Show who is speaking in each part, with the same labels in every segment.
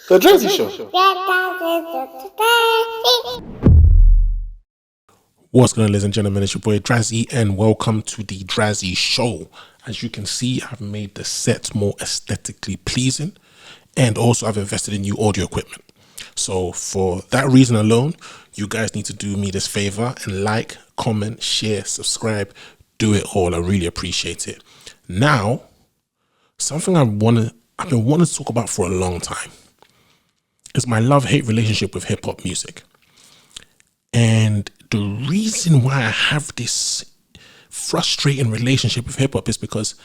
Speaker 1: The Drazzy Show. What's going on, ladies and gentlemen? It's your boy Drazzy, and welcome to the Drazzy Show. As you can see, I've made the set more aesthetically pleasing, and also I've invested in new audio equipment. So for that reason alone, you guys need to do me this favor and like, comment, share, subscribe, do it all. I really appreciate it. Now, something I've been wanting to talk about for a long time is my love-hate relationship with hip-hop music. And the reason why I have this frustrating relationship with hip-hop is because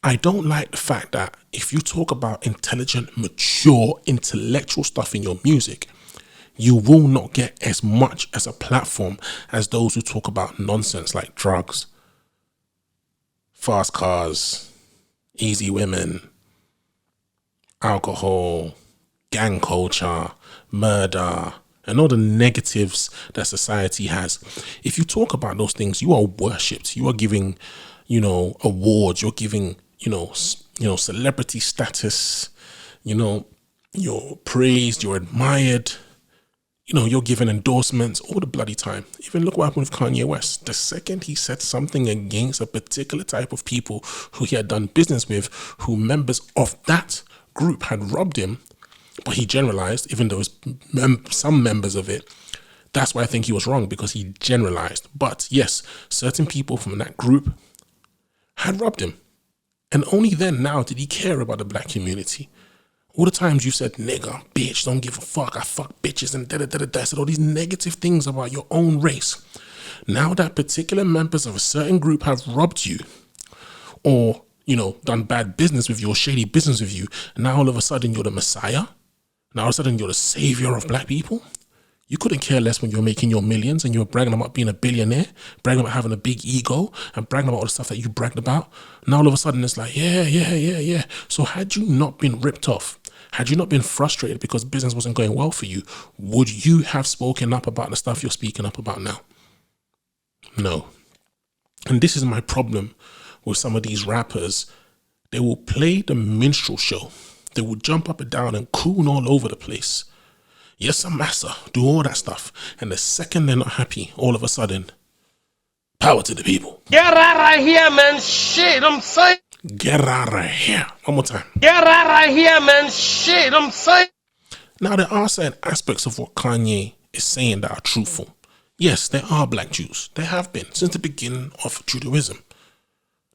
Speaker 1: I don't like the fact that if you talk about intelligent, mature, intellectual stuff in your music, you will not get as much as a platform as those who talk about nonsense like drugs, fast cars, easy women, alcohol, gang culture, murder, and all the negatives that society has. If you talk about those things, you are worshipped. You are giving, awards. You're giving, celebrity status. You're praised. You're admired. You're given endorsements all the bloody time. Even look what happened with Kanye West. The second he said something against a particular type of people who he had done business with, who members of that group had robbed him, but he generalized, even though some members of it, that's why I think he was wrong, because he generalized. But yes, certain people from that group had robbed him. And only then now did he care about the black community. All the times you said, nigga, bitch, don't give a fuck, I fuck bitches, and da-da-da-da-da, said all these negative things about your own race. Now that particular members of a certain group have robbed you, or, done bad business with you, or shady business with you, now all of a sudden you're the messiah? Now all of a sudden you're the savior of black people? You couldn't care less when you were making your millions and you were bragging about being a billionaire, bragging about having a big ego, and bragging about all the stuff that you bragged about. Now all of a sudden it's like, yeah. So had you not been ripped off, had you not been frustrated because business wasn't going well for you, would you have spoken up about the stuff you're speaking up about now? No. And this is my problem with some of these rappers. They will play the minstrel show. They will jump up and down and coon all over the place. Yes, a massa, do all that stuff. And the second they're not happy, all of a sudden, power to the people.
Speaker 2: Get out of here, man. Shit, I'm saying.
Speaker 1: Get out of here. One more time.
Speaker 2: Get out of here, man. Shit, I'm saying.
Speaker 1: Now, there are certain aspects of what Kanye is saying that are truthful. Yes, there are black Jews. There have been since the beginning of Judaism.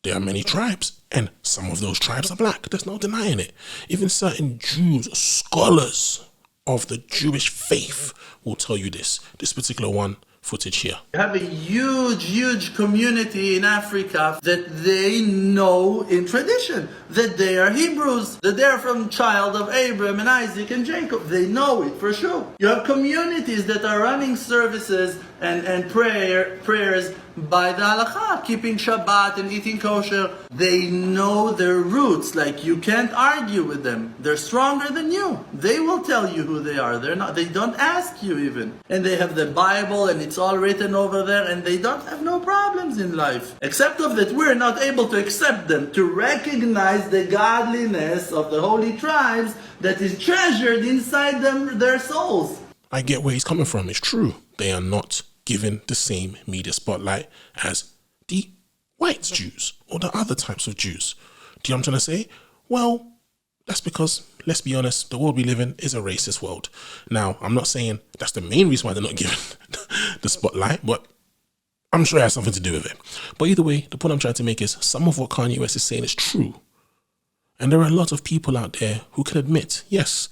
Speaker 1: There are many tribes, and some of those tribes are black. There's no denying it. Even certain Jews, scholars of the Jewish faith, will tell you this. This particular one, footage here.
Speaker 3: You have a huge community in Africa that they know in tradition that they are Hebrews, that they are from child of Abraham and Isaac and Jacob. They know it for sure. You have communities that are running services and prayers by the halakha, keeping Shabbat and eating kosher. They know their roots. Like, you can't argue with them. They're stronger than you. They will tell you who they are. They don't ask you even. And they have the Bible and it's all written over there, and they don't have no problems in life. Except of that we're not able to accept them, to recognize the godliness of the holy tribes that is treasured inside them, their souls.
Speaker 1: I get where he's coming from. It's true. They are not given the same media spotlight as the white Jews or the other types of Jews. Do you know what I'm trying to say? Well, that's because, let's be honest, the world we live in is a racist world. Now, I'm not saying that's the main reason why they're not given the spotlight, but I'm sure it has something to do with it. But either way, the point I'm trying to make is some of what Kanye West is saying is true. And there are a lot of people out there who can admit, yes,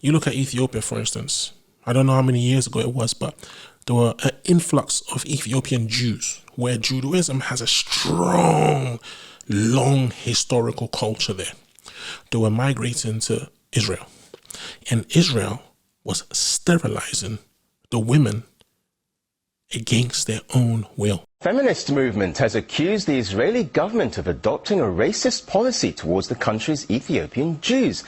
Speaker 1: you look at Ethiopia, for instance. I don't know how many years ago it was, but there were an influx of Ethiopian Jews where Judaism has a strong, long historical culture there. They were migrating to Israel, and Israel was sterilizing the women against their own will.
Speaker 4: Feminist movement has accused the Israeli government of adopting a racist policy towards the country's Ethiopian Jews.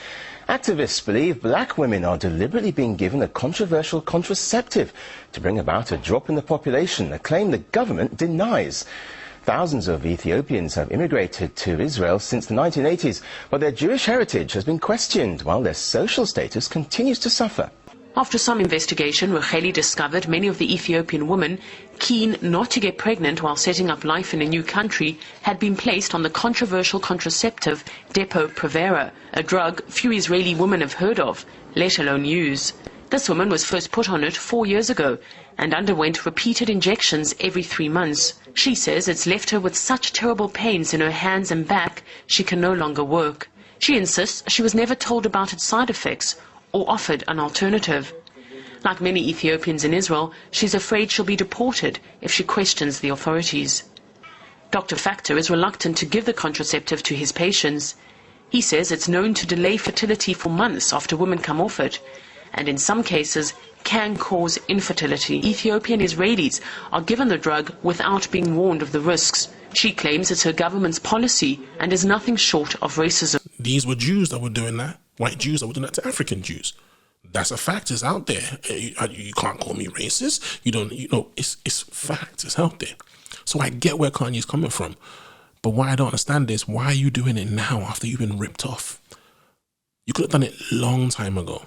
Speaker 4: Activists believe black women are deliberately being given a controversial contraceptive to bring about a drop in the population, a claim the government denies. Thousands of Ethiopians have immigrated to Israel since the 1980s, but their Jewish heritage has been questioned while their social status continues to suffer.
Speaker 5: After some investigation, Racheli discovered many of the Ethiopian women keen not to get pregnant while setting up life in a new country had been placed on the controversial contraceptive Depo-Provera, a drug few Israeli women have heard of, let alone use. This woman was first put on it 4 years ago and underwent repeated injections every 3 months. She says it's left her with such terrible pains in her hands and back she can no longer work. She insists she was never told about its side effects or offered an alternative. Like many Ethiopians in Israel, she's afraid she'll be deported if she questions the authorities. Dr. Factor is reluctant to give the contraceptive to his patients. He says it's known to delay fertility for months after women come off it, and in some cases can cause infertility. Ethiopian Israelis are given the drug without being warned of the risks. She claims it's her government's policy and is nothing short of racism.
Speaker 1: These were Jews that were doing that. White Jews that were doing that to African Jews. That's a fact. It's out there. You can't call me racist. It's fact. It's out there. So I get where Kanye's coming from. But what I don't understand is, why are you doing it now after you've been ripped off? You could have done it a long time ago.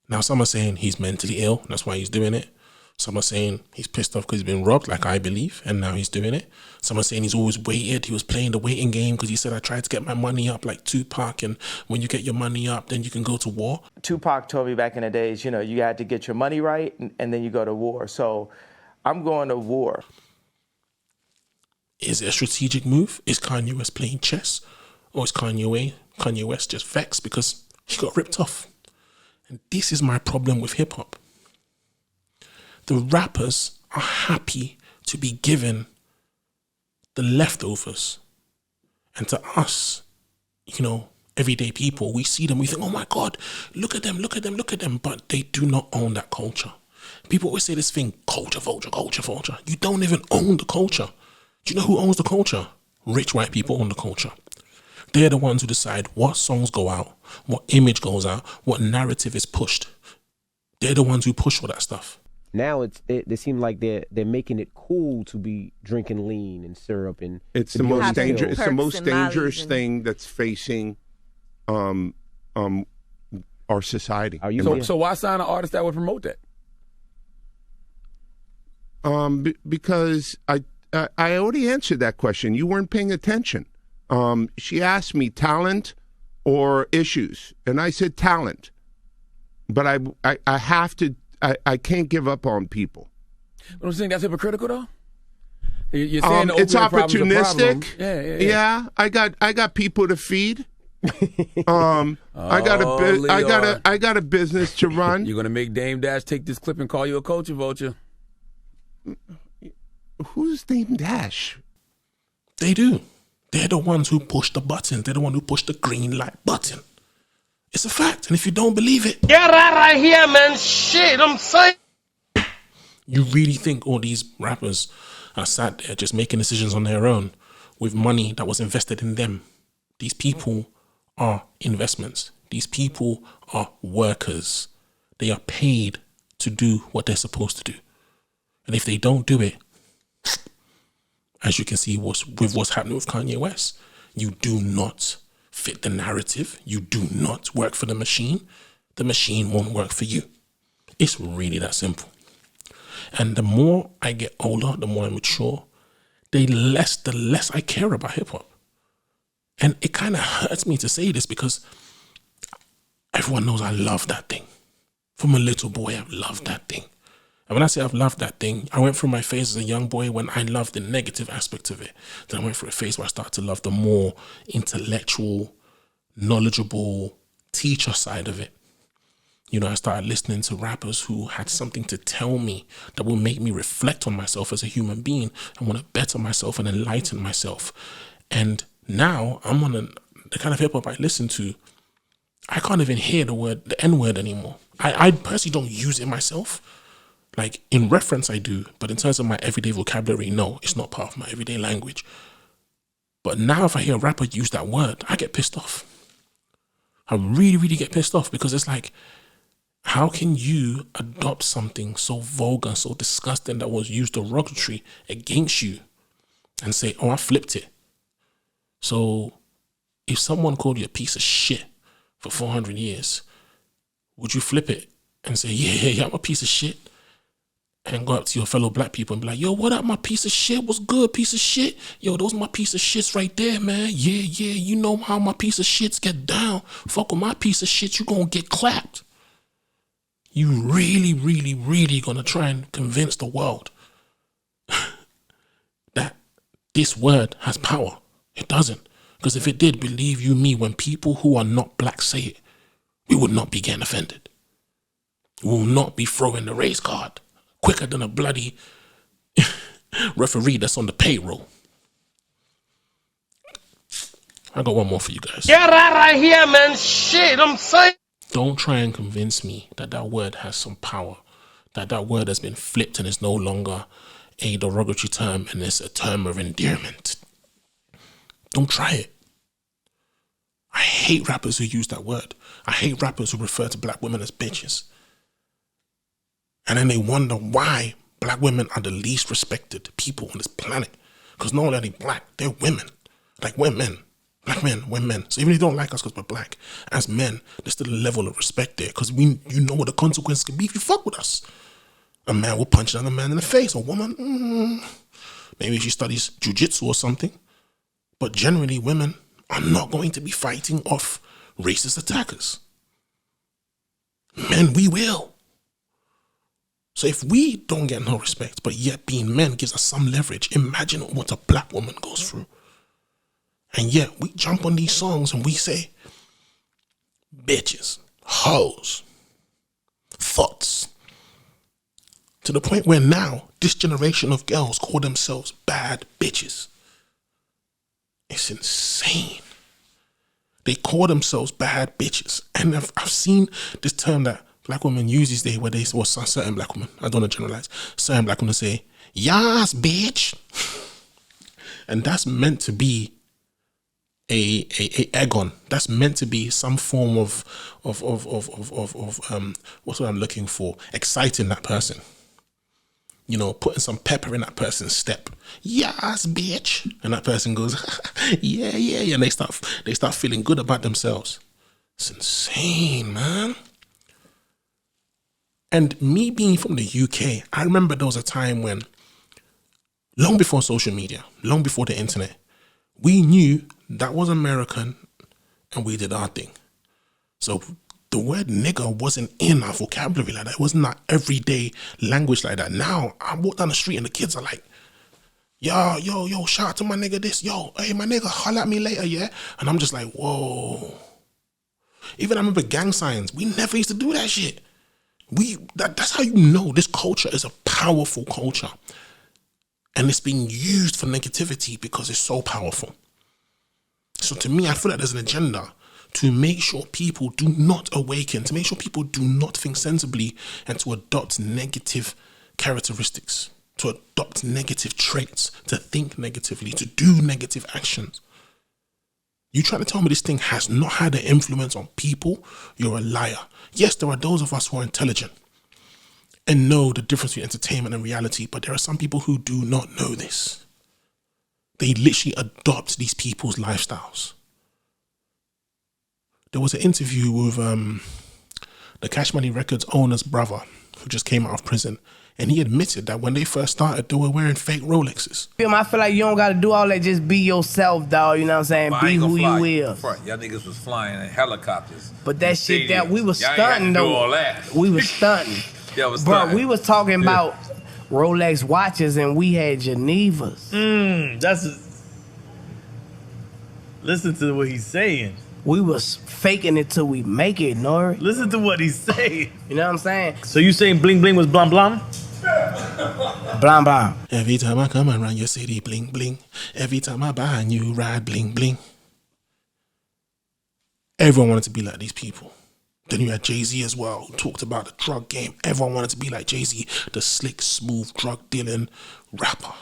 Speaker 1: Now some are saying he's mentally ill, that's why he's doing it. Some are saying he's pissed off because he's been robbed, like I believe, and now he's doing it. Some are saying he's always waited. He was playing the waiting game because he said, I tried to get my money up like Tupac, and when you get your money up, then you can go to war.
Speaker 6: Tupac told me back in the days, you had to get your money right and then you go to war. So I'm going to war.
Speaker 1: Is it a strategic move? Is Kanye West playing chess? Or is Kanye West just vexed because he got ripped off? And this is my problem with hip hop. The rappers are happy to be given the leftovers. And to us, everyday people, we see them, we think, oh my God, look at them. But they do not own that culture. People always say this thing, culture vulture. You don't even own the culture. Do you know who owns the culture? Rich white people own the culture. They're the ones who decide what songs go out, what image goes out, what narrative is pushed. They're the ones who push all that stuff.
Speaker 7: Now they seem like they're making it cool to be drinking lean and syrup, and
Speaker 8: it's the most dangerous. It's the most dangerous thing that's facing our society.
Speaker 9: So why sign an artist that would promote that?
Speaker 8: Because I already answered that question. You weren't paying attention. She asked me talent or issues, and I said talent. But I have to. I can't give up on people.
Speaker 9: But I'm saying that's hypocritical, though. You're saying
Speaker 8: it's opportunistic.
Speaker 9: Yeah.
Speaker 8: I got people to feed. I got a business to run.
Speaker 9: You're gonna make Dame Dash take this clip and call you a culture vulture.
Speaker 8: Who's Dame Dash?
Speaker 1: They do. They're the ones who push the buttons. They're the one who push the green light button. It's a fact, and if you don't believe it,
Speaker 2: get out of here, man. Shit, I'm saying.
Speaker 1: You really think all these rappers are sat there just making decisions on their own with money that was invested in them? These people are investments. These people are workers. They are paid to do what they're supposed to do. And if they don't do it, as you can see with what's happening with Kanye West, you do not fit the narrative. You do not work for the machine. The machine won't work for you. It's really that simple. And the more I get older, the more I mature, the less I care about hip hop. And it kind of hurts me to say this because everyone knows I love that thing. From a little boy, I've loved that thing. And when I say I've loved that thing, I went through my phase as a young boy when I loved the negative aspect of it. Then I went through a phase where I started to love the more intellectual, knowledgeable teacher side of it. I started listening to rappers who had something to tell me that will make me reflect on myself as a human being and want to better myself and enlighten myself. And now I'm on the kind of hip hop I listen to. I can't even hear the N-word anymore. I personally don't use it myself. Like in reference I do, but in terms of my everyday vocabulary, no, it's not part of my everyday language. But now if I hear a rapper use that word, I get pissed off. I really, really get pissed off because it's like, How can you adopt something so vulgar, so disgusting that was used derogatory against you and say, oh, I flipped it? So if someone called you a piece of shit for 400 years, would you flip it and say, yeah, I'm a piece of shit? And go up to your fellow black people and be like, yo, what up, my piece of shit? What's good, piece of shit? Yo, those my piece of shits right there, man. Yeah, you know how my piece of shits get down. Fuck with my piece of shit, you gonna get clapped. You really gonna try and convince the world that this word has power? It doesn't. Because if it did, believe you me, when people who are not black say it, we would not be getting offended. We will not be throwing the race card quicker than a bloody referee that's on the payroll. I got one more for you guys.
Speaker 2: Get out of here, man. Shit, I'm saying.
Speaker 1: Don't try and convince me that that word has some power, that that word has been flipped and is no longer a derogatory term and it's a term of endearment. Don't try it. I hate rappers who use that word. I hate rappers who refer to black women as bitches. And then they wonder why black women are the least respected people on this planet. Because not only are they black, they're women. Like, we're men. Black men, we're men. So even if you don't like us because we're black, as men, there's still a level of respect there. Because you know what the consequence can be if you fuck with us. A man will punch another man in the face. A woman, maybe she studies jujitsu or something. But generally, women are not going to be fighting off racist attackers. Men, we will. So if we don't get no respect, but yet being men gives us some leverage, imagine what a black woman goes through. And yet we jump on these songs and we say, bitches, hoes, thoughts. To the point where now this generation of girls call themselves bad bitches. It's insane. They call themselves bad bitches. And I've seen this term that black women use these days where they, well, certain black women, I don't want to generalize, certain black women say, yas, bitch. And that's meant to be a egg on. That's meant to be some form of what's what I'm looking for? Exciting that person. You know, putting some pepper in that person's step. Yes, bitch. And that person goes, yeah. And they start feeling good about themselves. It's insane, man. And me being from the UK, I remember there was a time when, long before social media, long before the internet, we knew that was American and we did our thing. So the word nigger wasn't in our vocabulary like that. It wasn't our everyday language like that. Now, I walk down the street and the kids are like, yo, shout out to my nigga this. Yo, hey, my nigga, holla at me later, yeah? And I'm just like, whoa. Even I remember gang signs. We never used to do that shit. That's how you know this culture is a powerful culture. And it's being used for negativity because it's so powerful. So to me, I feel like there's an agenda to make sure people do not awaken, to make sure people do not think sensibly and to adopt negative characteristics, to adopt negative traits, to think negatively, to do negative actions. You trying to tell me this thing has not had an influence on people? You're a liar. Yes, there are those of us who are intelligent and know the difference between entertainment and reality, but there are some people who do not know this. They literally adopt these people's lifestyles. There was an interview with the Cash Money Records owner's brother who just came out of prison, and he admitted that when they first started, they were wearing fake Rolexes.
Speaker 10: I feel like you don't got to do all that. Just be yourself, dog. You know what I'm saying?
Speaker 11: Well,
Speaker 10: be who you is.
Speaker 11: Y'all niggas was flying in helicopters.
Speaker 10: But that shit, that we was
Speaker 11: y'all
Speaker 10: stunting
Speaker 11: ain't had to
Speaker 10: though.
Speaker 11: do all that.
Speaker 10: We was stunting.
Speaker 11: Yeah, was
Speaker 10: Bro,
Speaker 11: stunting.
Speaker 10: we was talking about Rolex watches and we had Genevas.
Speaker 12: Listen to what he's saying.
Speaker 10: We was faking it till we make it, Nori.
Speaker 12: Listen to what he's saying.
Speaker 10: You know what I'm saying?
Speaker 12: So you saying bling bling was blam blam?
Speaker 10: Blam blam.
Speaker 1: Every time I come around your city, bling bling. Every time I buy a new ride, bling bling. Everyone wanted to be like these people. Then you had Jay-Z as well, who talked about the drug game. Everyone wanted to be like Jay-Z, the slick, smooth, drug dealing rapper.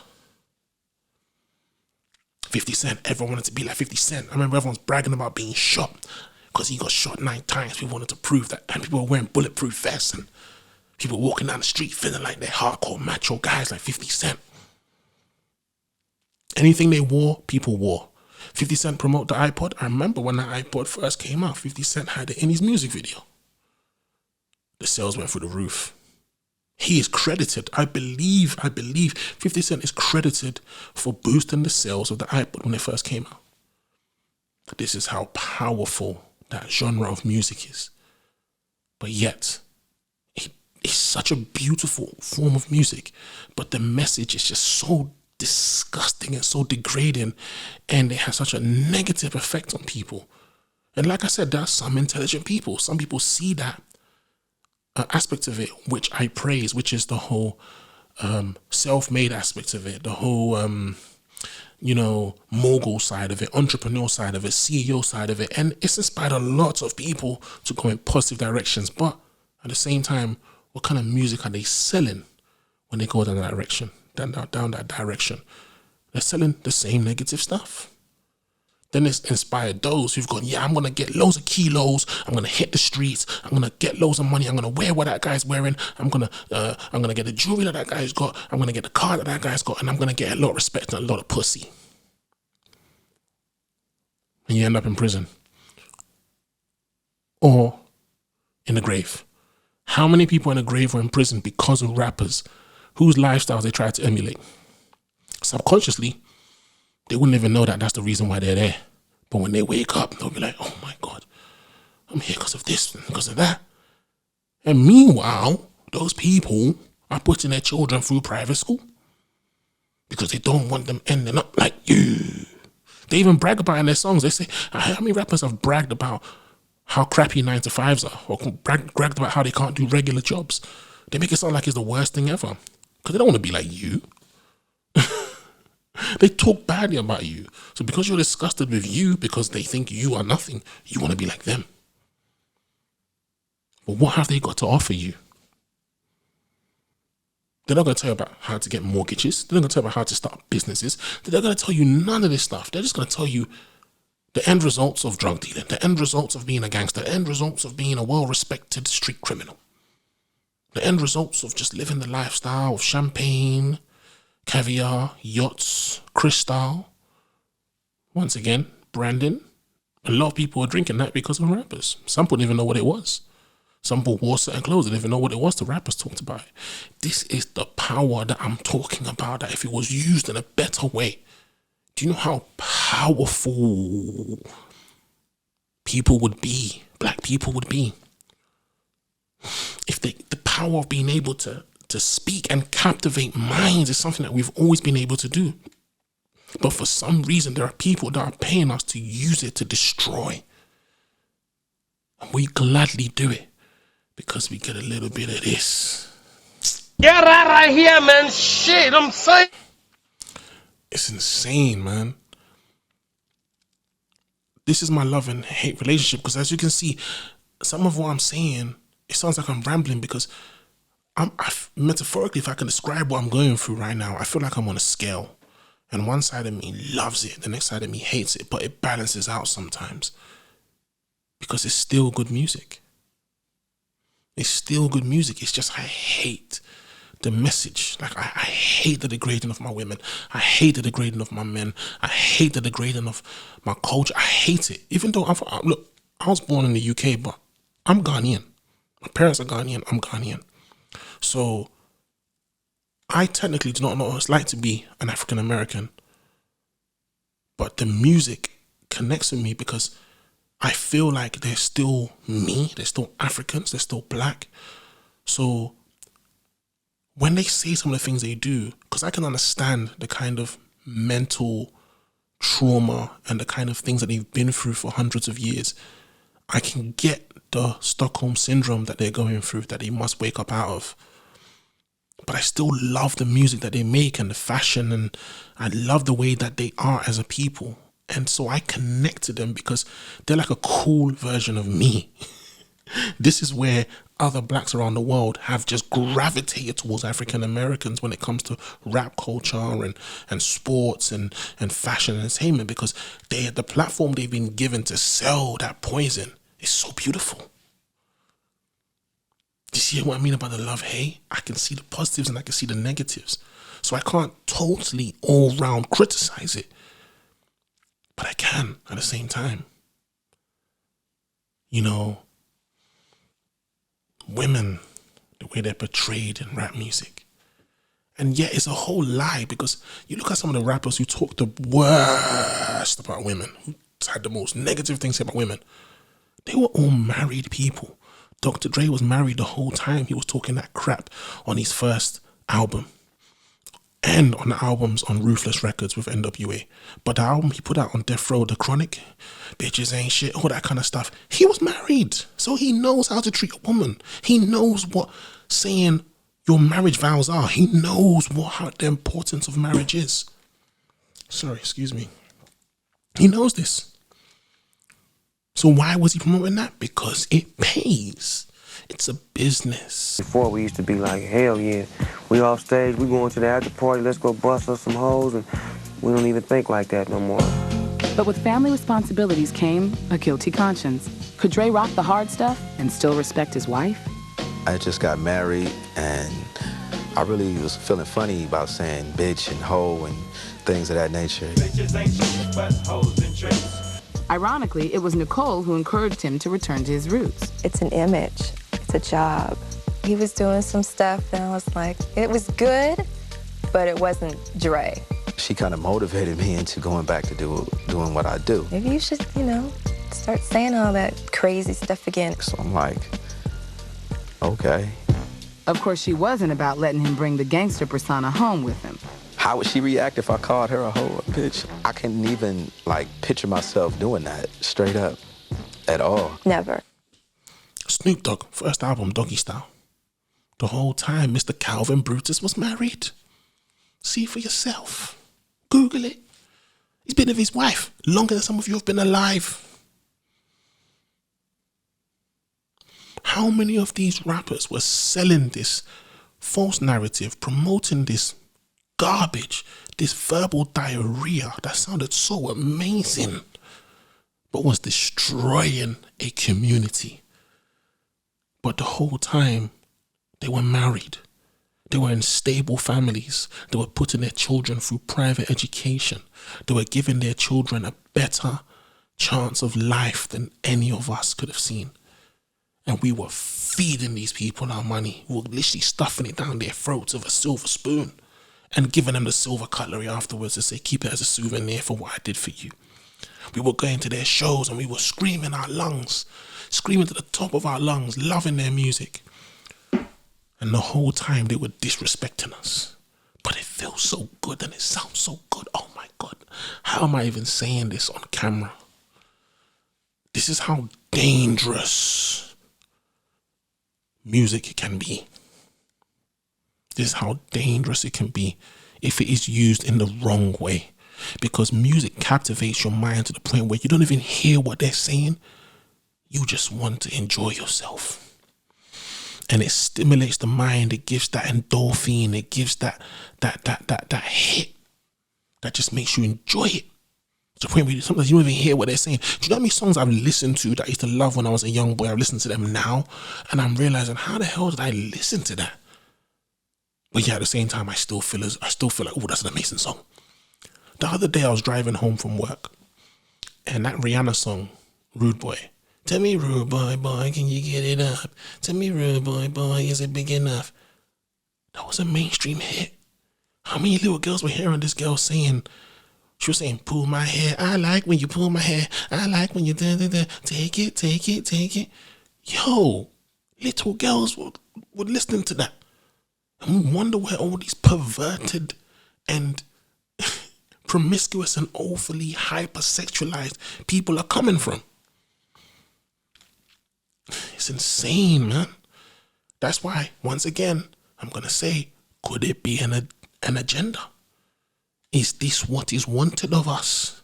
Speaker 1: 50 Cent, everyone wanted to be like 50 Cent. I remember everyone's bragging about being shot. because he got shot 9 times. People wanted to prove that, and people were wearing bulletproof vests, and people walking down the street feeling like they're hardcore macho guys like 50 Cent. Anything they wore, people wore. 50 Cent promote the iPod. I remember when that iPod first came out, 50 Cent had it in his music video. The sales went through the roof. He is credited, I believe 50 Cent is credited for boosting the sales of the iPod when it first came out. This is how powerful that genre of music is. But yet, it's such a beautiful form of music, but the message is just so disgusting and so degrading, and it has such a negative effect on people. And like I said, there are some intelligent people. Some people see that aspect of it, which I praise, which is the whole self-made aspect of it, the whole mogul side of it, entrepreneur side of it, CEO side of it, and it's inspired a lot of people to go in positive directions. But at the same time, what kind of music are they selling when they go down that direction? Down that direction, they're selling the same negative stuff. Then it's inspired those who've gone, yeah, I'm gonna get loads of kilos, I'm gonna hit the streets, I'm gonna get loads of money, I'm gonna wear what that guy's wearing, I'm gonna get the jewelry that guy's got, I'm gonna get the car that guy's got, and I'm gonna get a lot of respect and a lot of pussy. And you end up in prison or in the grave. How many people in the grave were in prison because of rappers whose lifestyles they tried to emulate? Subconsciously, they wouldn't even know that that's the reason why they're there. But when they wake up, they'll be like, oh my God, I'm here because of this and because of that. And meanwhile, those people are putting their children through private school because they don't want them ending up like you. They even brag about it in their songs. They say, how many rappers have bragged about how crappy 9-to-5s are, or bragged about how they can't do regular jobs? They make it sound like it's the worst thing ever because they don't want to be like you. They talk badly about you. So because you're disgusted with you, because they think you are nothing, you want to be like them. But what have they got to offer you? They're not going to tell you about how to get mortgages. They're not going to tell you about how to start businesses. They're not going to tell you none of this stuff. They're just going to tell you the end results of drug dealing, the end results of being a gangster, the end results of being a well-respected street criminal, the end results of just living the lifestyle of champagne, caviar, yachts, crystal. Once again, branding. A lot of people are drinking that because of rappers. Some people didn't even know what it was. Some people wore certain clothes, they didn't even know what it was. The rappers talked about it. This is the power that I'm talking about, that if it was used in a better way, do you know how powerful people would be, black people would be? If the power of being able to speak and captivate minds is something that we've always been able to do. But for some reason, there are people that are paying us to use it to destroy. And we gladly do it because we get a little bit of this.
Speaker 2: Get out of here, man. Shit, I'm saying.
Speaker 1: It's insane, man. This is my love and hate relationship, because as you can see, some of what I'm saying, it sounds like I'm rambling because metaphorically, if I can describe what I'm going through right now, I feel like I'm on a scale. And one side of me loves it, the next side of me hates it, but it balances out sometimes because it's still good music. It's still good music. It's just I hate the message. Like I hate the degrading of my women. I hate the degrading of my men. I hate the degrading of my culture. I hate it. Even though look, I was born in the UK, but I'm Ghanaian. My parents are Ghanaian. I'm Ghanaian. So I technically do not know what it's like to be an African American, but the music connects with me because I feel like they're still me, they're still Africans, they're still black. So when they say some of the things they do, because I can understand the kind of mental trauma and the kind of things that they've been through for hundreds of years, I can get the Stockholm syndrome that they're going through, that they must wake up out of. But I still love the music that they make and the fashion, and I love the way that they are as a people. And so I connect to them because they're like a cool version of me. This is where other blacks around the world have just gravitated towards African Americans when it comes to rap culture and sports and fashion and entertainment, because the platform they've been given to sell that poison It's so beautiful. Do you see what I mean about the love-hate? I can see the positives and I can see the negatives. So I can't totally all-round criticize it. But I can at the same time. You know, women, the way they're portrayed in rap music. And yet it's a whole lie, because you look at some of the rappers who talk the worst about women, who had the most negative things to say about women. They were all married people. Dr. Dre was married the whole time he was talking that crap on his first album. And on the albums on Ruthless Records with NWA. But the album he put out on Death Row, The Chronic, Bitches Ain't Shit, all that kind of stuff. He was married. So he knows how to treat a woman. He knows what saying your marriage vows are. He knows how the importance of marriage is. Sorry, excuse me. He knows this. So why was he promoting that? Because it pays. It's a business.
Speaker 13: Before we used to be like, hell yeah, we off stage, we going to the after party, let's go bust us some hoes, and we don't even think like that no more.
Speaker 14: But with family responsibilities came a guilty conscience. Could Dre rock the hard stuff and still respect his wife?
Speaker 15: I just got married, and I really was feeling funny about saying bitch and hoe and things of that nature. Bitches ain't shit but hoes and tricks.
Speaker 14: Ironically, it was Nicole who encouraged him to return to his roots.
Speaker 16: It's an image. It's a job. He was doing some stuff, and I was like, it was good, but it wasn't Dre.
Speaker 15: She kind of motivated me into going back to doing what I do.
Speaker 16: Maybe you should, start saying all that crazy stuff again.
Speaker 15: So I'm like, okay.
Speaker 14: Of course, she wasn't about letting him bring the gangster persona home with him.
Speaker 15: How would she react if I called her a hoe, a bitch? I couldn't even, picture myself doing that straight up at all.
Speaker 16: Never.
Speaker 1: Snoop Dogg, first album, Doggy Style. The whole time, Mr. Calvin Brutus was married. See for yourself. Google it. He's been with his wife longer than some of you have been alive. How many of these rappers were selling this false narrative, promoting this garbage, this verbal diarrhea that sounded so amazing, but was destroying a community? But the whole time, they were married. They were in stable families. They were putting their children through private education. They were giving their children a better chance of life than any of us could have seen. And we were feeding these people our money. We were literally stuffing it down their throats with a silver spoon and giving them the silver cutlery afterwards to say, keep it as a souvenir for what I did for you. We were going to their shows and we were screaming our lungs, screaming to the top of our lungs, loving their music. And the whole time they were disrespecting us. But it feels so good and it sounds so good. Oh my God. How am I even saying this on camera? This is how dangerous music can be. This is how dangerous it can be if it is used in the wrong way. Because music captivates your mind to the point where you don't even hear what they're saying. You just want to enjoy yourself. And it stimulates the mind. It gives that endorphin. It gives that hit that just makes you enjoy it. To the point where sometimes you don't even hear what they're saying. Do you know how many songs I've listened to that I used to love when I was a young boy? I've listened to them now, and I'm realizing, how the hell did I listen to that? But yeah, at the same time, I still feel like, oh, that's an amazing song. The other day I was driving home from work, and that Rihanna song, Rude Boy. Tell me, rude boy, boy, can you get it up? Tell me, rude boy, boy, is it big enough? That was a mainstream hit. How many little girls were hearing this girl saying, she was saying, pull my hair, I like when you pull my hair, I like when you da-da-da, take it, take it, take it. Yo, little girls were listening to that. And we wonder where all these perverted and promiscuous and overly hypersexualized people are coming from. It's insane, man. That's why, once again, I'm going to say, could it be an agenda? Is this what is wanted of us?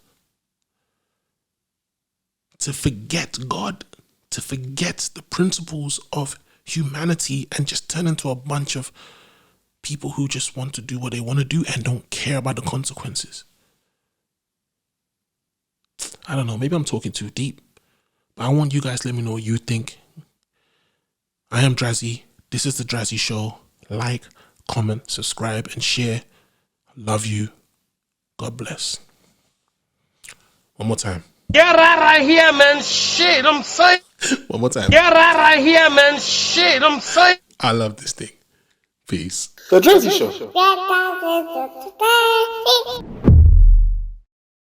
Speaker 1: To forget God, to forget the principles of humanity and just turn into a bunch of people who just want to do what they want to do and don't care about the consequences. I don't know, maybe I'm talking too deep. But I want you guys to let me know what you think. I am Drazzy. This is the Drazzy Show. Like, comment, subscribe, and share. Love you. God bless. One more time.
Speaker 2: Get out of here, man. Shit, I'm saying.
Speaker 1: One more time.
Speaker 2: Get out of here, man. Shit, I'm saying.
Speaker 1: I love this thing. Peace.
Speaker 17: The Drazzy Show.